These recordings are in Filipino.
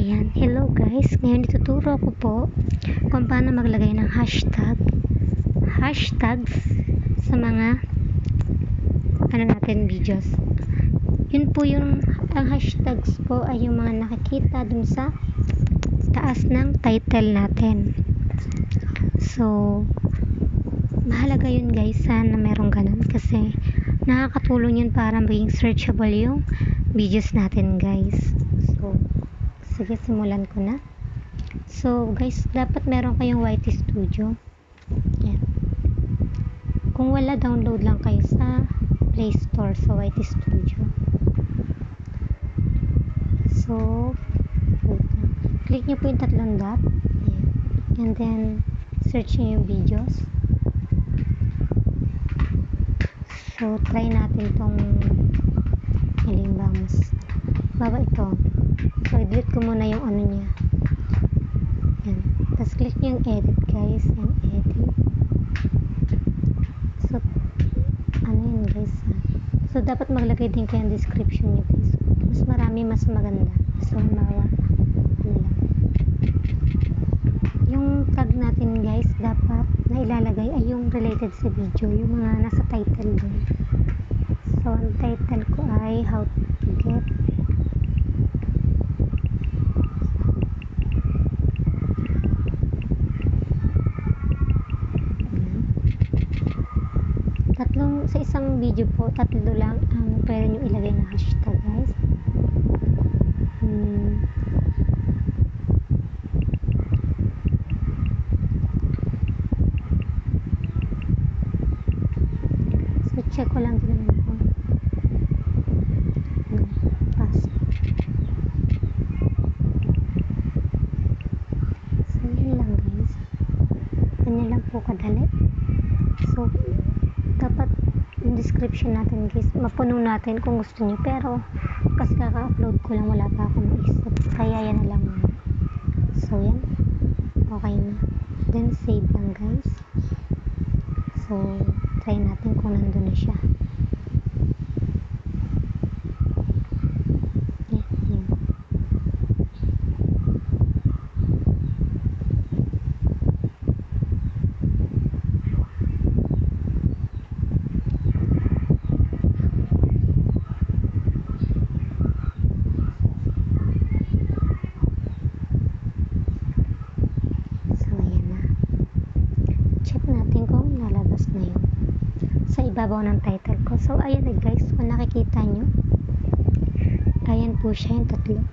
Ayan, hello guys. Ngayon ituturo ko po kung paano maglagay ng hashtags sa mga videos. Yun po ang hashtags po ay yung mga nakikita dun sa taas ng title natin. So, mahalaga yun guys, sana merong ganun kasi nakakatulong yun para maging searchable yung videos natin guys. So, sige, simulan ko na. So, guys, dapat meron kayong YT Studio. Yan. Kung wala, download lang kayo sa Play Store sa YT Studio. So, wait lang. Click nyo po yung tatlong dot. Ayan. And then, search nyo yung videos. So, try natin tong halimbawa mas baba ito. So, i-delete ko muna yung ano niya. Yan. Tapos, click nyo yung edit, guys. And edit. So, ano yun, guys. So, dapat maglagay din kayo yung description nyo, guys. Mas marami, mas maganda. So, ano lang. Yung tag natin, guys, dapat na ilalagay ay yung related sa video. Yung mga nasa title doon. So, ang title ko ay how to get sa isang video po, tatlo lang ang pwede nyo ilagay na hashtag, guys. So, check ko lang din naman po. Pass. So, yun lang, guys. Ganyan lang po kadali. So, dapat yung description natin, guys, mapuno natin kung gusto nyo. Pero, kasi kaka-upload ko lang, wala pa akong maisip. Kaya yan na lang muna. So, yan. Okay na. Then, save lang, guys. So, try natin kung nandun na siya. Yan. Natin kung nalabas na yun sa ibabaw ng title ko. So, ayan na guys, kung nakikita nyo, ayan po siya yung tatlo.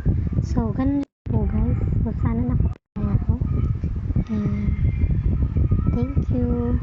So, ganun po guys. So, sana nakapagay ako. And, thank you.